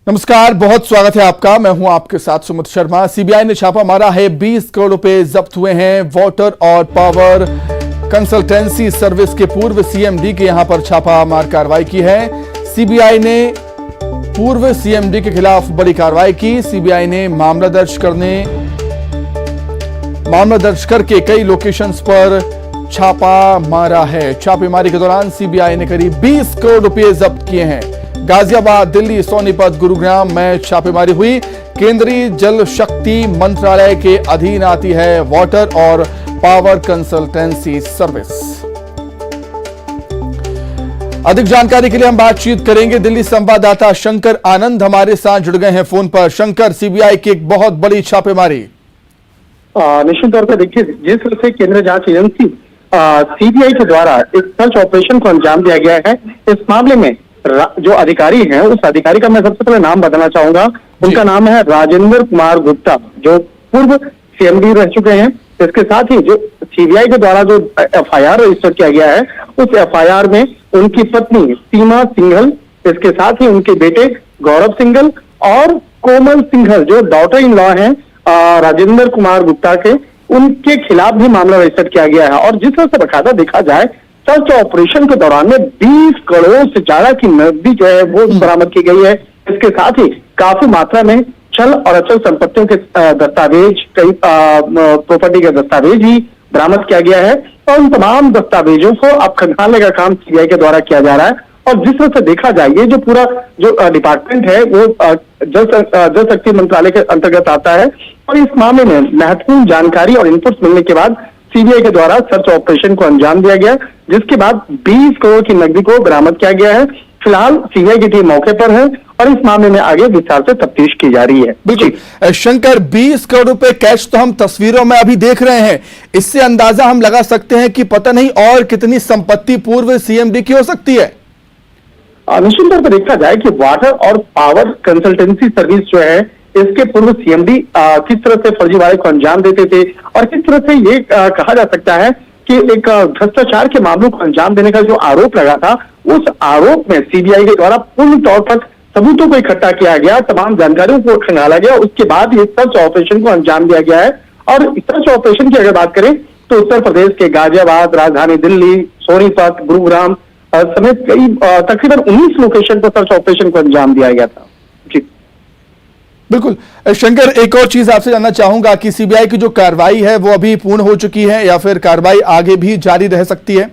नमस्कार, बहुत स्वागत है आपका। मैं हूं आपके साथ सुमित शर्मा। सीबीआई ने छापा मारा है, 20 करोड़ रुपए जब्त हुए हैं। वाटर और पावर कंसल्टेंसी सर्विस के पूर्व सीएमडी के यहां पर छापा मार कार्रवाई की है। सीबीआई ने पूर्व सीएमडी के खिलाफ बड़ी कार्रवाई की। सीबीआई ने मामला दर्ज करके कई लोकेशंस पर छापा मारा है। छापेमारी के दौरान सीबीआई ने करीब 20 करोड़ रुपए जब्त किए हैं। गाजियाबाद, दिल्ली, सोनीपत, गुरुग्राम में छापेमारी हुई। केंद्रीय जल शक्ति मंत्रालय के अधीन आती है वाटर और पावर कंसल्टेंसी सर्विस। अधिक जानकारी के लिए हम बातचीत करेंगे। दिल्ली संवाददाता शंकर आनंद हमारे साथ जुड़ गए हैं फोन पर। शंकर, सीबीआई की एक बहुत बड़ी छापेमारी। निश्चित तौर पर देखिए, जिस तरह से केंद्रीय जांच एजेंसी सीबीआई के द्वारा इस सर्च ऑपरेशन को अंजाम दिया गया है, इस मामले में जो अधिकारी हैं, उस अधिकारी का मैं सबसे पहले नाम बताना चाहूंगा। उनका नाम है राजेंद्र कुमार गुप्ता, जो पूर्व सीएमडी रह चुके हैं। इसके साथ ही जो सीबीआई के द्वारा जो एफआईआर रजिस्टर किया गया है, उस एफआईआर में उनकी पत्नी सीमा सिंघल, इसके साथ ही उनके बेटे गौरव सिंघल और कोमल सिंघल, जो डॉटर इन लॉ हैं राजेंद्र कुमार गुप्ता के, उनके खिलाफ भी मामला रजिस्टर किया गया है। और जिस तरह से बकायदा देखा जाए, सर्च ऑपरेशन के दौरान में 20 करोड़ से ज्यादा की नकदी जो है वो बरामद की गई है। इसके साथ ही काफी मात्रा में चल और अचल संपत्तियों के दस्तावेज, कई प्रॉपर्टी के दस्तावेज भी बरामद किया गया है। और उन तमाम दस्तावेजों को अब खंगालने का काम सीबीआई के द्वारा किया जा रहा है। और जिस तरह से देखा जाए, ये जो पूरा जो डिपार्टमेंट है वो जल शक्ति मंत्रालय के अंतर्गत आता है। और इस मामले में महत्वपूर्ण जानकारी और इनपुट्स मिलने के बाद सीबीआई के द्वारा सर्च ऑपरेशन को अंजाम दिया गया, जिसके बाद 20 करोड़ की नकदी को बरामद किया गया है। फिलहाल सीबीआई की टीम मौके पर है और इस मामले में आगे विस्तार से तफ्तीश की जा रही है। बिल्कुल शंकर, 20 करोड़ रुपए कैश तो हम तस्वीरों में अभी देख रहे हैं। इससे अंदाजा हम लगा सकते हैं कि पता नहीं और कितनी संपत्ति पूर्व सीएमडी की हो सकती है। निश्चित तौर पर देखा जाए कि वाटर और पावर कंसल्टेंसी सर्विस जो है, इसके पूर्व सीएमडी किस तरह से फर्जीवाड़े को अंजाम देते थे और किस तरह से ये कहा जा सकता है कि एक भ्रष्टाचार के मामलों को अंजाम देने का जो आरोप लगा था, उस आरोप में सीबीआई के द्वारा पूर्ण तौर पर सबूतों को इकट्ठा किया गया, तमाम जानकारियों को खंगाला गया। उसके बाद ये सर्च ऑपरेशन को अंजाम दिया गया है। और सर्च ऑपरेशन की अगर बात करें तो उत्तर प्रदेश के गाजियाबाद, राजधानी दिल्ली, सोनीपत, गुरुग्राम समेत कई तकरीबन 19 लोकेशन पर सर्च ऑपरेशन को अंजाम दिया गया था। जी बिल्कुल शंकर, एक और चीज आपसे जानना चाहूंगा कि सीबीआई की जो कार्रवाई है वो अभी पूर्ण हो चुकी है या फिर कार्रवाई आगे भी जारी रह सकती है?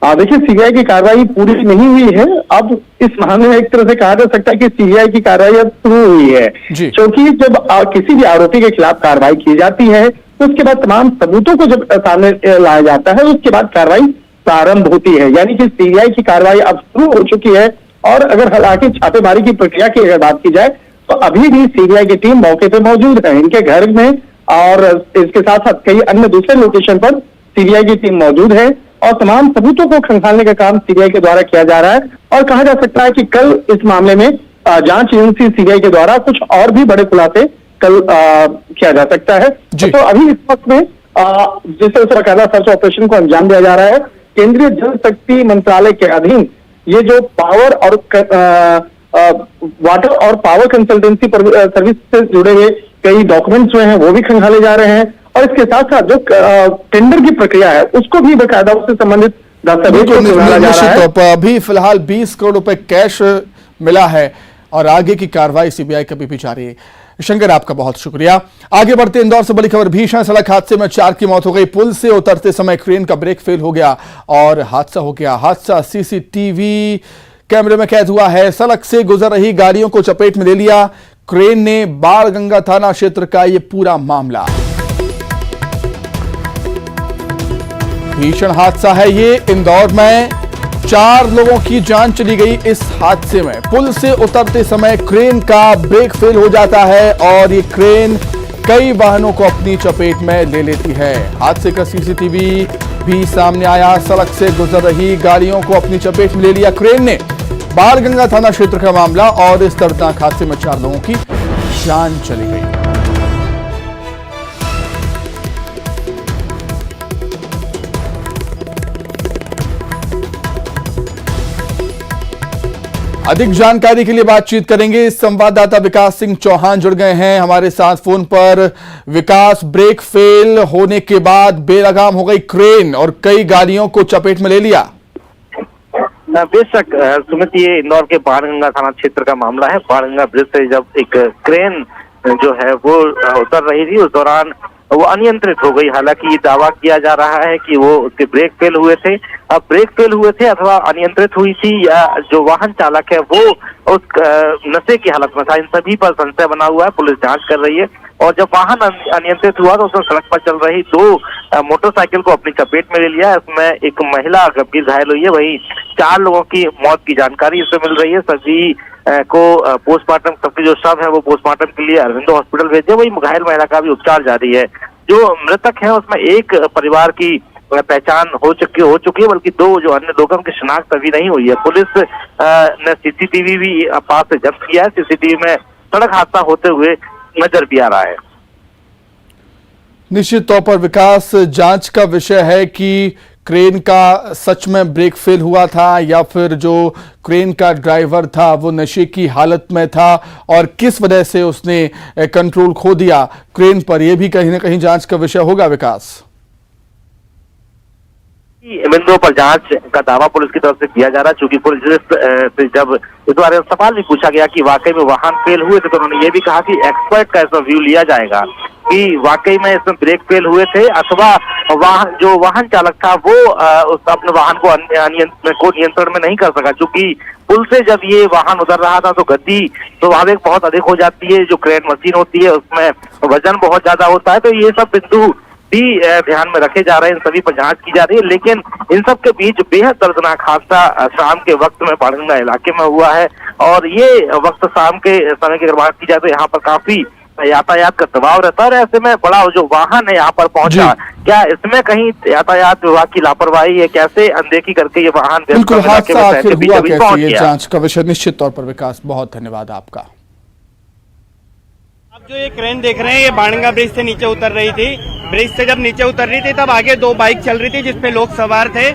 देखिए, सीबीआई की कार्रवाई पूरी नहीं हुई है। अब इस मामले में एक तरह से कहा जा सकता है कि सीबीआई की कार्रवाई अब शुरू हुई है, क्योंकि जब किसी भी आरोपी के खिलाफ कार्रवाई की जाती है तो उसके बाद तमाम सबूतों को जब सामने लाया जाता है, उसके बाद कार्रवाई प्रारंभ होती है। यानी कि सीबीआई की कार्रवाई अब शुरू हो चुकी है। और अगर हालांकि छापेमारी की प्रक्रिया की अगर बात की जाए तो अभी भी सीबीआई की टीम मौके पर मौजूद है, इनके घर में और इसके साथ साथ कई अन्य दूसरे लोकेशन पर सीबीआई की टीम मौजूद है और तमाम सबूतों को खंगालने का काम सीबीआई के द्वारा किया जा रहा है। और कहा जा सकता है कि कल इस मामले में जांच एजेंसी सीबीआई के द्वारा कुछ और भी बड़े खुलासे कल किया जा सकता है। तो अभी इस वक्त में जिस तरह से बकायदा सर्च ऑपरेशन को अंजाम दिया जा रहा है, केंद्रीय जल शक्ति मंत्रालय के अधीन ये जो पावर और वाटर और पावर कंसल्टेंसी सर्विस से जुड़े हुए कई डॉक्यूमेंट्स जो हैं वो भी खंगाले जा रहे हैं। और इसके साथ साथ जो टेंडर की प्रक्रिया है उसको भी बकायदा उससे संबंधित दस्तावेज को खंगाला जा रहा है। अभी फिलहाल 20 करोड़ रुपए कैश मिला है और आगे की कार्रवाई सीबीआई कभी भी जारी है। शंकर, आपका बहुत शुक्रिया। आगे बढ़ते इंदौर से बड़ी खबर। भीषण सड़क हादसे में 4 की मौत हो गई। पुल से उतरते समय क्रेन का ब्रेक फेल हो गया और हादसा हो गया। हादसा सीसीटीवी कैमरे में कैद हुआ है। सड़क से गुजर रही गाड़ियों को चपेट में ले लिया क्रेन ने। बाणगंगा थाना क्षेत्र का यह पूरा मामला। भीषण हादसा है ये। इंदौर में 4 लोगों की जान चली गई इस हादसे में। पुल से उतरते समय क्रेन का ब्रेक फेल हो जाता है और ये क्रेन कई वाहनों को अपनी चपेट में ले लेती है। हादसे का सीसीटीवी भी सामने आया। सड़क से गुजर रही गाड़ियों को अपनी चपेट में ले लिया क्रेन ने। बाणगंगा थाना क्षेत्र का मामला और इस दर्दनाक हादसे में 4 लोगों की जान चली गई। अधिक जानकारी के लिए बातचीत करेंगे। संवाददाता विकास सिंह चौहान जुड़ गए हैं हमारे साथ फोन पर। विकास, ब्रेक फेल होने के बाद बेलगाम हो गई क्रेन और कई गाड़ियों को चपेट में ले लिया। बेशक सुमित, ये इंदौर के बाणगंगा थाना क्षेत्र का मामला है। बाणगंगा ब्रिज से जब एक क्रेन जो है वो उतर रही थी, उस दौरान वो अनियंत्रित हो गई। हालांकि ये दावा किया जा रहा है कि वो उसके ब्रेक फेल हुए थे। अब ब्रेक फेल हुए थे अथवा अनियंत्रित हुई थी, या जो वाहन चालक है वो उस नशे की हालत में था, इन सभी पर संशय बना हुआ है। पुलिस जांच कर रही है। और जब वाहन अनियंत्रित हुआ तो उसने सड़क पर चल रही 2 मोटरसाइकिल को अपनी चपेट में ले लिया। इसमें एक महिला गंभीर घायल हुई है, वहीं 4 लोगों की मौत की जानकारी इससे मिल रही है। सभी को पोस्टमार्टम, सबके जो शव है वो पोस्टमार्टम के लिए अरविंदो हॉस्पिटल भेजे। वही घायल महिला का भी उपचार जारी है। जो मृतक है उसमें एक परिवार की पहचान हो चुकी है, बल्कि 2 जो अन्य लोगों की शिनाख्त अभी नहीं हुई है। पुलिस ने सीसीटीवी भी पास से जब्त किया है। सीसीटीवी में सड़क हादसा होते हुए नजर भी आ रहा है। निश्चित तौर पर विकास, जांच का विषय है कि क्रेन का सच में ब्रेक फेल हुआ था या फिर जो क्रेन का ड्राइवर था वो नशे की हालत में था और किस वजह से उसने कंट्रोल खो दिया क्रेन पर, यह भी कहीं ना कहीं जांच का विषय होगा। विकास, बिंदुओं पर जांच का दावा पुलिस की तरफ से किया जा रहा है। चूंकि पुलिस से जब इस बारे में सवाल भी पूछा गया कि वाकई में वाहन फेल हुए थे, तो उन्होंने ये भी कहा कि एक्सपर्ट का इसमें व्यू लिया जाएगा कि वाकई में इसमें ब्रेक फेल हुए थे अथवा जो वाहन चालक था वो उस अपने वाहन को नियंत्रण में नहीं कर सका। चूंकि पुल से जब ये वाहन उतर रहा था तो गति स्वाभाविक बहुत अधिक हो जाती है। जो क्रेन मशीन होती है उसमें वजन बहुत ज्यादा होता है। तो ये सब बिंदु भी ध्यान में रखे जा रहे हैं, इन सभी पर जांच की जा रही है। लेकिन इन सब के बीच बेहद दर्दनाक हादसा शाम के वक्त में बाणगंगा इलाके में हुआ है। और ये वक्त शाम के समय की अगर बात की जाए तो यहाँ पर काफी यातायात का दबाव रहता है। और ऐसे में बड़ा जो वाहन है यहाँ पर पहुंचा, क्या इसमें कहीं यातायात विभाग की लापरवाही है? कैसे अनदेखी करके ये वाहन बिल्कुल हादसा आखिर हुआ कैसे, ये जांच का विषय निश्चित तौर पर। विकास, बहुत धन्यवाद आपका। अब जो ये क्रेन देख रहे हैं ये बाणगंगा ब्रिज से नीचे उतर रही थी। ब्रिज से जब नीचे उतर रही थी तब आगे 2 बाइक चल रही थी जिसपे लोग सवार थे।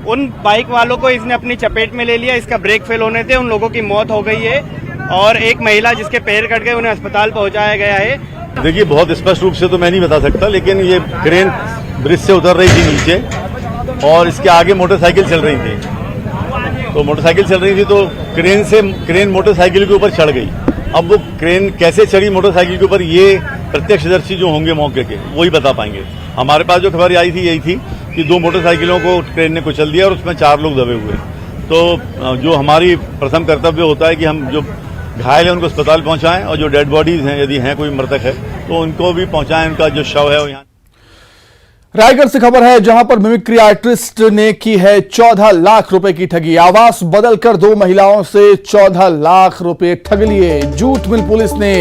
उन बाइक वालों को इसने अपनी चपेट में ले लिया। इसका ब्रेक फेल होने से उन लोगों की मौत हो गई है और एक महिला जिसके पैर कट गए उन्हें अस्पताल पहुंचाया गया है। देखिए, बहुत स्पष्ट रूप से तो मैं नहीं बता सकता, लेकिन ये क्रेन ब्रिज से उतर रही थी नीचे और इसके आगे मोटरसाइकिल चल रही थी। तो मोटरसाइकिल चल रही थी तो क्रेन मोटरसाइकिल के ऊपर चढ़ गई। अब वो क्रेन कैसे चढ़ी मोटरसाइकिल के ऊपर, ये प्रत्यक्षदर्शी जो होंगे मौके के वही बता पाएंगे। हमारे पास जो खबर आई थी यही थी कि 2 मोटरसाइकिलों को ट्रेन ने कुचल दिया और उसमें 4 लोग दबे हुए। तो जो हमारी प्रथम कर्तव्य होता है कि हम जो घायल है उनको अस्पताल पहुंचाएं और जो डेड बॉडीज हैं, यदि हैं कोई मृतक है तो उनको भी पहुंचाएं। उनका जो शव है वो यहाँ। रायगढ़ से खबर है जहां पर मिमिक्री आर्टिस्ट ने की है 14 लाख रुपए की ठगी। आवास बदलकर 2 महिलाओं से 14 लाख रुपए ठग लिए। जूट मिल पुलिस ने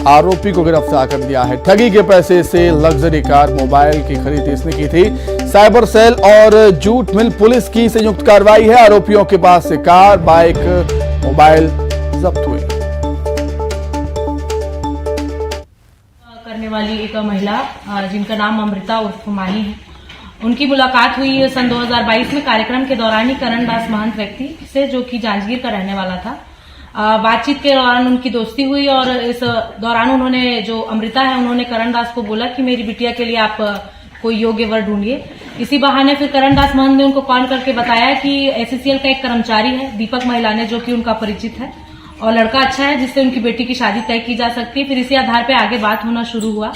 आरोपी को गिरफ्तार कर लिया है। ठगी के पैसे से लग्जरी कार, मोबाइल की खरीद इसने की थी। साइबर सेल और जूट मिल पुलिस की संयुक्त कार्रवाई है। आरोपियों के पास से कार, बाइक, मोबाइल जब्त हुए। करने वाली एक महिला जिनका नाम अमृता उर्फ माही है, उनकी मुलाकात हुई सन 2022 में कार्यक्रम के दौरान ही करण दास महंत व्यक्ति से, जो कि जांजगीर का रहने वाला था। बातचीत के दौरान उनकी दोस्ती हुई और इस दौरान उन्होंने, जो अमृता है, उन्होंने करण दास को बोला कि मेरी बिटिया के लिए आप कोई योग्य वर ढूंढिए। इसी बहाने फिर करण दास महंत ने उनको कॉल करके बताया कि एससीसीएल का एक कर्मचारी है दीपक महिलाने, जो कि उनका परिचित है और लड़का अच्छा है जिससे उनकी बेटी की शादी तय की जा सकती है। फिर इसी आधार पर आगे बात होना शुरू हुआ।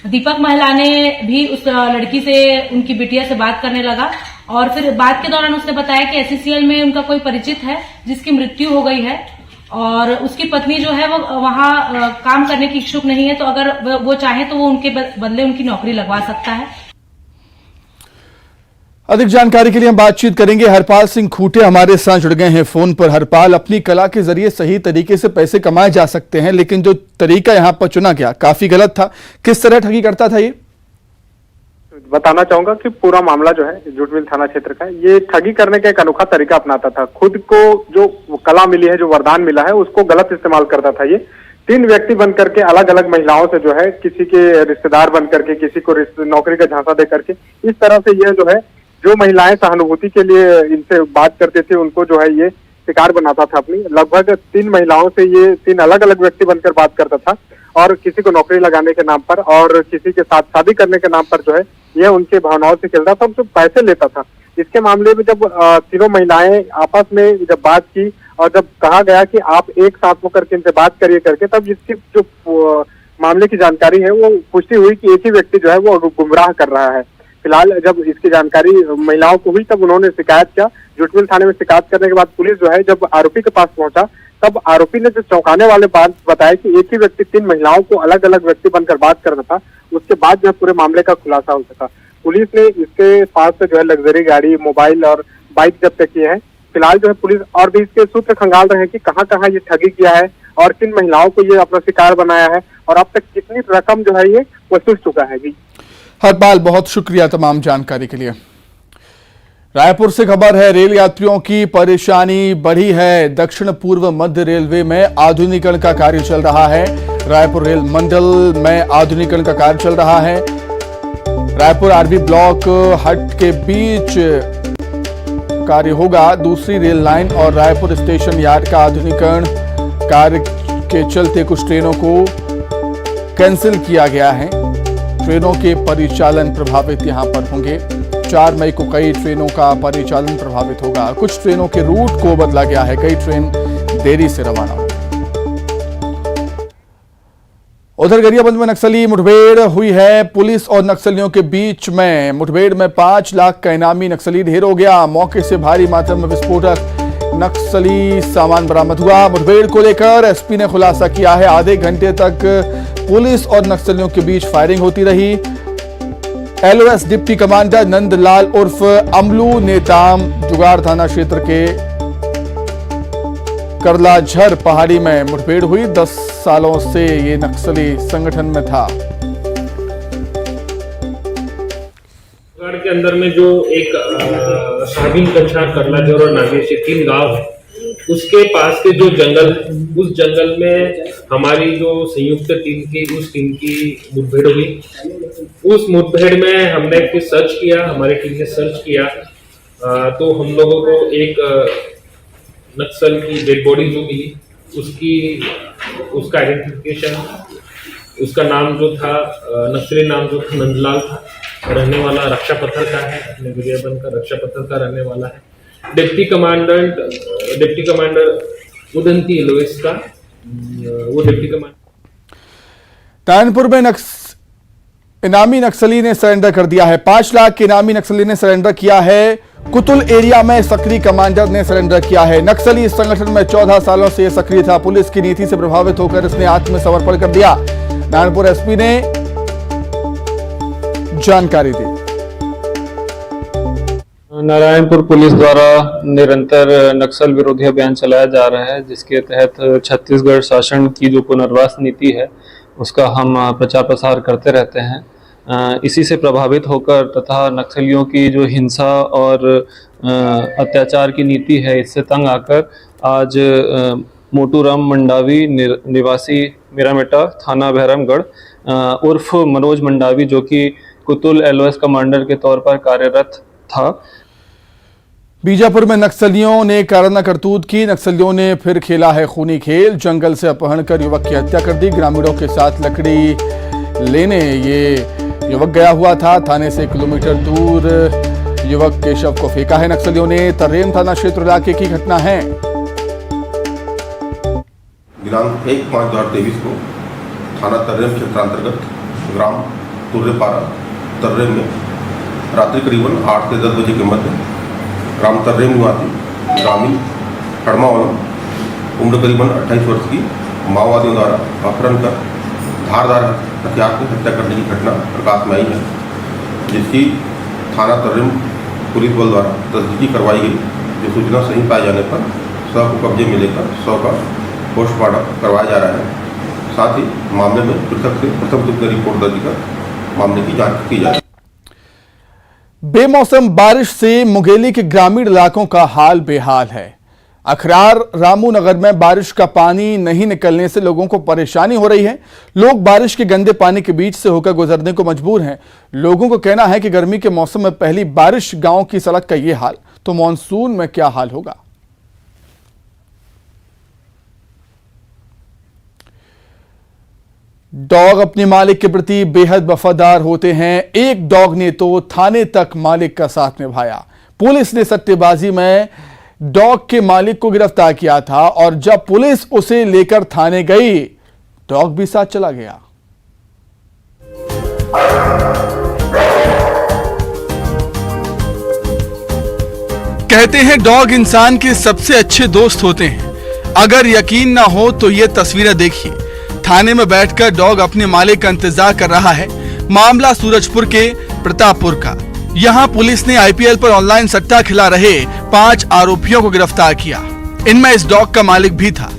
दीपक महिलाने भी उस लड़की से, उनकी बिटिया से बात करने लगा और फिर बात के दौरान उसने बताया कि एससीसीएल में उनका कोई परिचित है जिसकी मृत्यु हो गई है और उसकी पत्नी जो है वो वहां काम करने की इच्छुक नहीं है, तो अगर वो चाहे तो वो उनके बदले उनकी नौकरी लगवा सकता है। अधिक जानकारी के लिए हम बातचीत करेंगे। हरपाल सिंह खूटे हमारे साथ जुड़ गए हैं फोन पर। हरपाल, अपनी कला के जरिए सही तरीके से पैसे कमाए जा सकते हैं, लेकिन जो तरीका यहां पर चुना गया काफी गलत था। किस तरह ठगी करता था ये? बताना चाहूंगा कि पूरा मामला जो है जूट मिल थाना क्षेत्र का है। ये ठगी करने का एक अनोखा तरीका अपनाता था। खुद को जो कला मिली है, जो वरदान मिला है, उसको गलत इस्तेमाल करता था। ये 3 व्यक्ति बन करके अलग अलग महिलाओं से जो है, किसी के रिश्तेदार बन करके, किसी को नौकरी का झांसा दे करके, इस तरह से यह जो है, जो महिलाएं सहानुभूति के लिए इनसे बात करते थे, उनको जो है ये शिकार बनाता था अपनी। लगभग 3 महिलाओं से ये 3 अलग अलग व्यक्ति बनकर बात करता था और किसी को नौकरी लगाने के नाम पर और किसी के साथ शादी करने के नाम पर जो है यह उनके भावनाओं से खेलता था, उनसे पैसे लेता था। इसके मामले में जब तीनों महिलाएं आपस में जब बात की और जब कहा गया कि आप एक साथ होकर के इनसे बात करिए करके, तब इसकी जो मामले की जानकारी है वो पुष्टि हुई कि एक ही व्यक्ति जो है वो गुमराह कर रहा है। फिलहाल जब इसकी जानकारी महिलाओं को हुई तब उन्होंने शिकायत किया। जुटमिल थाने में शिकायत करने के बाद पुलिस जो है जब आरोपी के पास पहुंचा तब आरोपी ने जो चौंकाने वाले बात बताया कि एक ही व्यक्ति 3 महिलाओं को अलग अलग व्यक्ति बनकर बात कर रहा था। उसके बाद जो है पूरे मामले का खुलासा हो सका। पुलिस ने इसके पास से जो है लग्जरी गाड़ी, मोबाइल और बाइक जब्त किए हैं। फिलहाल जो है पुलिस और भी इसके सूत्र खंगाल रहे हैं कि कहां कहां ये ठगी किया है और किन महिलाओं को ये अपना शिकार बनाया है और अब तक कितनी रकम जो है ये वसूल चुका है। जी हरपाल, बहुत शुक्रिया तमाम जानकारी के लिए। रायपुर से खबर है, रेल यात्रियों की परेशानी बढ़ी है। दक्षिण पूर्व मध्य रेलवे में आधुनिकीकरण का कार्य चल रहा है। रायपुर रेल मंडल में आधुनिकीकरण का कार्य चल रहा है। रायपुर आरबी ब्लॉक हट के बीच कार्य होगा। दूसरी रेल लाइन और रायपुर स्टेशन यार्ड का आधुनिकीकरण कार्य के चलते कुछ ट्रेनों को कैंसिल किया गया है। ट्रेनों के परिचालन प्रभावित यहां पर होंगे। 4 मई को कई ट्रेनों का परिचालन प्रभावित होगा। कुछ ट्रेनों के रूट को बदला गया है। कई ट्रेन देरी से रवाना होंगी। उधर गरियाबंद में नक्सली मुठभेड़ हुई है। पुलिस और नक्सलियों के बीच में मुठभेड़ में 5 लाख का इनामी नक्सली ढेर हो गया। मौके से भारी मात्रा में विस्फोटक नक्सली सामान बरामद हुआ। मुठभेड़ को लेकर एसपी ने खुलासा किया है। आधे घंटे तक पुलिस और नक्सलियों के बीच फायरिंग होती रही। एलओएस डिप्टी कमांडर नंदलाल उर्फ अमलू नेताम जुगाड़ थाना क्षेत्र के करलाझर पहाड़ी में मुठभेड़ हुई। 10 सालों से ये नक्सली संगठन में था। जुगाड़ के अंदर में जो एक शाहीन कंछार, करलाझर और नागेश 3 गांव है, उसके पास के जो जंगल है, उस जंगल में हमारी जो संयुक्त टीम की उस टीम की मुठभेड़ हुई। उस मुठभेड़ में हमने फिर सर्च किया, हमारी टीम ने सर्च किया तो हम लोगों को एक नक्सल की डेड बॉडी जो मिली, उसका आइडेंटिफिकेशन, उसका नाम जो था नक्सली नाम जो था नंदलाल था, रहने वाला रक्षा पत्थर का है, अपने गरियाबंद का रक्षा पत्थर का रहने वाला है। डिप्टी कमांडर उदंती एलओएस का वो डिप्टी कमांडर। कानपुर में इनामी नक्सली ने सरेंडर कर दिया है। 5 लाख के इनामी नक्सली ने सरेंडर किया है। कुतुल एरिया में सक्रिय कमांडर ने सरेंडर किया है। नक्सली इस संगठन में 14 सालों से सक्रिय था। पुलिस की नीति से प्रभावित होकर इसने आत्मसमर्पण कर दिया। नारायणपुर एसपी ने जानकारी दी। नारायणपुर पुलिस द्वारा निरंतर नक्सल विरोधी अभियान चलाया जा रहा है, जिसके तहत छत्तीसगढ़ शासन की जो पुनर्वास नीति है उसका हम प्रचार प्रसार करते रहते हैं। इसी से प्रभावित होकर तथा नक्सलियों की जो हिंसा और अत्याचार की नीति है, इससे तंग आकर आज मोटूराम मंडावी निवासी मिरामेटा थाना बहरामगढ़ उर्फ मनोज मंडावी, जो कि कुतुल एलओएस कमांडर के तौर पर कार्यरत था। बीजापुर में नक्सलियों ने काराना करतूत की। नक्सलियों ने फिर खेला है खूनी खेल। जंगल से अपहरण कर युवक की हत्या कर दी। ग्रामीणों के साथ लकड़ी लेने ये युवक गया हुआ था। थाने से 1 किलोमीटर दूर युवक के शव को फेंका है नक्सलियों ने। तर्रेम थाना क्षेत्र इलाके की घटना है। दिनांक 1/5/2023 को थाना तर्रेम क्षेत्रांतर्गत ग्राम तुर्रेपारा तर्रेम में रात्रि करीबन 8 से 10 बजे के मध्य ग्राम तर्रेम निवासी ग्रामीण हड़मावलम उम्र करीबन 28 वर्ष की माओवादियों द्वारा अपहरण कर धारदार हथियार से हत्या करने की घटना प्रकाश में आई है, जिसकी थाना तर्रेम पुलिस बल द्वारा तस्दीकी करवाई गई। जो सूचना सही पाए जाने पर शव को कब्जे में लेकर शव का पोस्टमार्टम करवाया जा रहा है। साथ ही मामले में पृथक से प्रथम सूचना रिपोर्ट दर्ज कर मामले की जांच की जा रही है। बेमौसम बारिश से मुंगेली के ग्रामीण इलाकों का हाल बेहाल है। अखरार रामू नगर में बारिश का पानी नहीं निकलने से लोगों को परेशानी हो रही है। लोग बारिश के गंदे पानी के बीच से होकर गुजरने को मजबूर हैं। लोगों को कहना है कि गर्मी के मौसम में पहली बारिश गांव की सड़क का ये हाल, तो मॉनसून में क्या हाल होगा। डॉग अपने मालिक के प्रति बेहद वफादार होते हैं। एक डॉग ने तो थाने तक मालिक का साथ निभाया। पुलिस ने सट्टेबाजी में डॉग के मालिक को गिरफ्तार किया था और जब पुलिस उसे लेकर थाने गई, डॉग भी साथ चला गया। कहते हैं डॉग इंसान के सबसे अच्छे दोस्त होते हैं। अगर यकीन ना हो तो ये तस्वीरें देखिए। थाने में बैठकर डॉग अपने मालिक का इंतजार कर रहा है। मामला सूरजपुर के प्रतापपुर का। यहाँ पुलिस ने आईपीएल पर ऑनलाइन सट्टा खिला रहे 5 आरोपियों को गिरफ्तार किया। इनमें इस डॉग का मालिक भी था।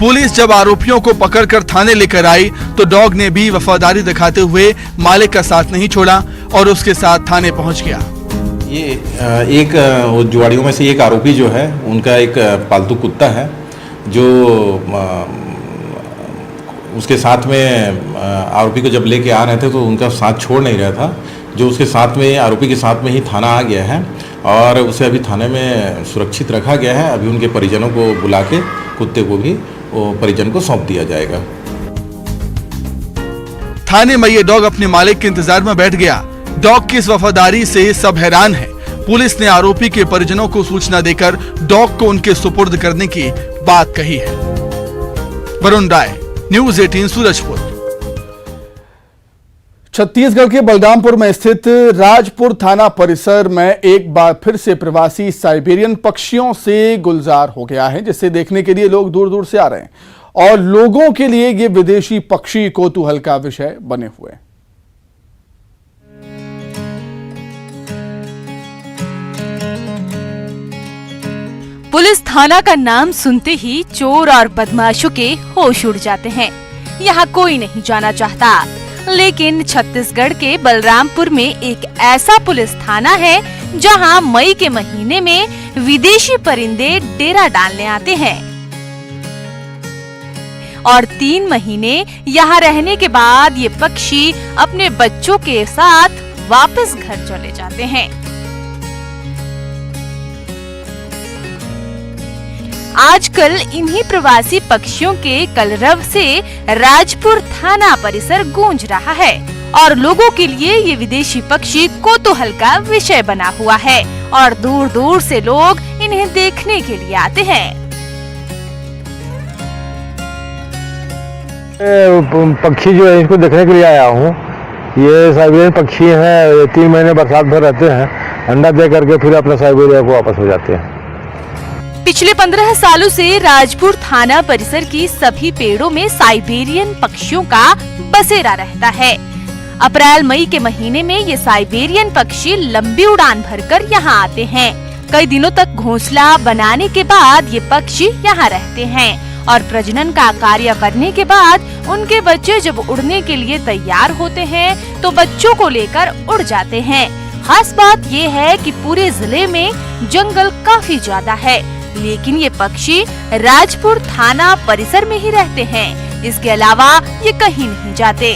पुलिस जब आरोपियों को पकड़कर थाने लेकर आई तो डॉग ने भी वफादारी दिखाते हुए मालिक का साथ नहीं छोड़ा और उसके साथ थाने पहुंच गया। ये एक जुआड़ियों में से एक आरोपी जो है, उनका एक पालतू कुत्ता है जो उसके साथ में आरोपी को जब लेके आ रहे थे तो उनका साथ छोड़ नहीं रहा था, जो उसके साथ में आरोपी के साथ में ही थाना आ गया है और उसे अभी थाने में सुरक्षित रखा गया है। अभी उनके परिजनों को बुला के कुत्ते को भी वो परिजन को सौंप दिया जाएगा। थाने में ये डॉग अपने मालिक के इंतजार में बैठ गया। डॉग की इस वफादारी से सब हैरान हैं। पुलिस ने आरोपी के परिजनों को सूचना देकर डॉग को उनके सुपुर्द करने की बात कही है। वरुण राय, न्यूज़ 18 सूरजपुर। छत्तीसगढ़ के बलरामपुर में स्थित राजपुर थाना परिसर में एक बार फिर से प्रवासी साइबेरियन पक्षियों से गुलजार हो गया है, जिसे देखने के लिए लोग दूर दूर से आ रहे हैं और लोगों के लिए ये विदेशी पक्षी कौतूहल का विषय बने हुए हैं। पुलिस थाना का नाम सुनते ही चोर और बदमाशों के होश उड़ जाते हैं। यहाँ कोई नहीं जाना चाहता, लेकिन छत्तीसगढ़ के बलरामपुर में एक ऐसा पुलिस थाना है जहाँ मई के महीने में विदेशी परिंदे डेरा डालने आते हैं और 3 महीने यहाँ रहने के बाद ये पक्षी अपने बच्चों के साथ वापस घर चले जाते हैं। आजकल इन्हीं प्रवासी पक्षियों के कलरव से राजपुर थाना परिसर गूंज रहा है और लोगों के लिए ये विदेशी पक्षी कौतूहल का विषय बना हुआ है और दूर दूर से लोग इन्हें देखने के लिए आते हैं। पक्षी जो है इसको देखने के लिए आया हूँ। ये साइबेरियन पक्षी हैं, 3 महीने बरसात भर रहते हैं, अंडा दे करके फिर अपना साइबेरिया को वापस हो जाते हैं। पिछले 15 सालों से राजपुर थाना परिसर की सभी पेड़ों में साइबेरियन पक्षियों का बसेरा रहता है। अप्रैल मई के महीने में ये साइबेरियन पक्षी लंबी उड़ान भरकर यहाँ आते हैं। कई दिनों तक घोंसला बनाने के बाद ये पक्षी यहाँ रहते हैं और प्रजनन का कार्य करने के बाद उनके बच्चे जब उड़ने के लिए तैयार होते हैं तो बच्चों को लेकर उड़ जाते हैं। खास बात ये है कि पूरे जिले में जंगल काफी ज्यादा है, लेकिन ये पक्षी राजपुर थाना परिसर में ही रहते हैं। इसके अलावा ये कहीं नहीं जाते।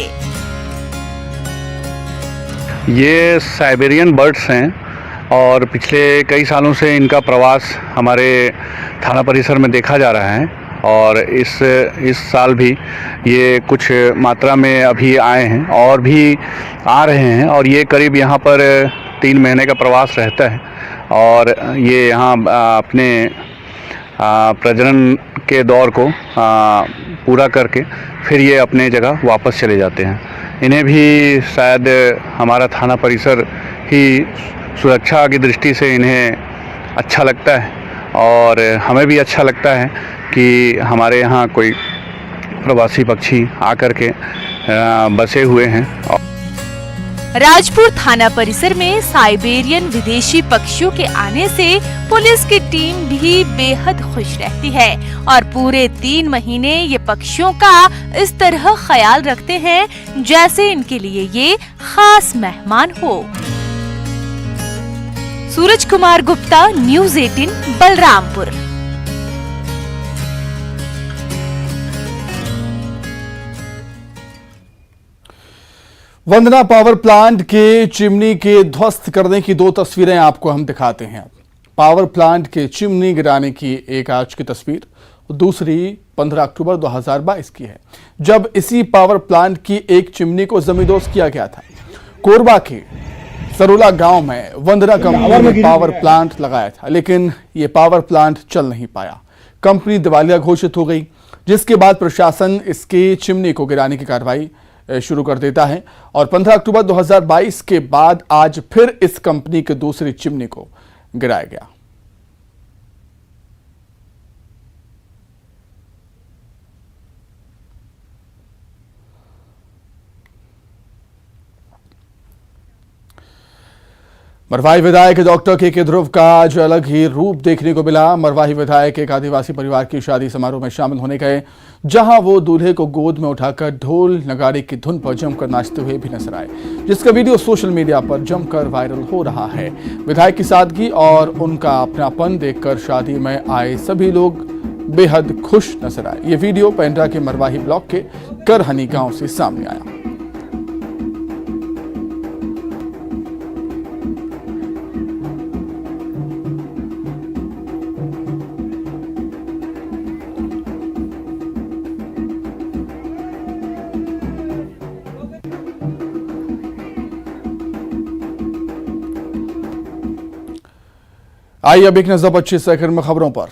ये साइबेरियन बर्ड्स हैं और पिछले कई सालों से इनका प्रवास हमारे थाना परिसर में देखा जा रहा है और इस साल भी ये कुछ मात्रा में अभी आए हैं और भी आ रहे हैं और ये करीब यहाँ पर 3 महीने का प्रवास रहता है और ये यहाँ अपने प्रजनन के दौर को पूरा करके फिर ये अपने जगह वापस चले जाते हैं। इन्हें भी शायद हमारा थाना परिसर ही सुरक्षा की दृष्टि से इन्हें अच्छा लगता है और हमें भी अच्छा लगता है कि हमारे यहाँ कोई प्रवासी पक्षी आकर के बसे हुए हैं। राजपुर थाना परिसर में साइबेरियन विदेशी पक्षियों के आने से पुलिस की टीम भी बेहद खुश रहती है और पूरे 3 महीने ये पक्षियों का इस तरह ख्याल रखते हैं जैसे इनके लिए ये खास मेहमान हो। सूरज कुमार गुप्ता, न्यूज़ 18 बलरामपुर। वंदना पावर प्लांट के चिमनी के ध्वस्त करने की 2 तस्वीरें आपको हम दिखाते हैं। पावर प्लांट के चिमनी गिराने की एक आज की तस्वीर दूसरी 15 अक्टूबर 2022 की है, जब इसी पावर प्लांट की एक चिमनी को जमींदोज किया गया था। कोरबा के सरोला गांव में वंदना कंपनी ने पावर प्लांट लगाया था, लेकिन ये पावर प्लांट चल नहीं पाया। कंपनी दिवालिया घोषित हो गई, जिसके बाद प्रशासन इसकी चिमनी को गिराने की कार्रवाई शुरू कर देता है और 15 अक्टूबर 2022 के बाद आज फिर इस कंपनी की दूसरी चिमनी को गिराया गया। मरवाही विधायक डॉक्टर के ध्रुव का आज अलग ही रूप देखने को मिला। मरवाही विधायक एक आदिवासी परिवार की शादी समारोह में शामिल होने गए, जहां वो दूल्हे को गोद में उठाकर ढोल नगाड़े की धुन पर जमकर नाचते हुए भी नजर आए, जिसका वीडियो सोशल मीडिया पर जमकर वायरल हो रहा है। विधायक की सादगी और उनका अपनापन देखकर शादी में आए सभी लोग बेहद खुश नजर आए। ये वीडियो पेंड्रा के मरवाही ब्लॉक के करहनी गाँव से सामने आया। आइए अब एक नजर 25 सेकंड में खबरों पर।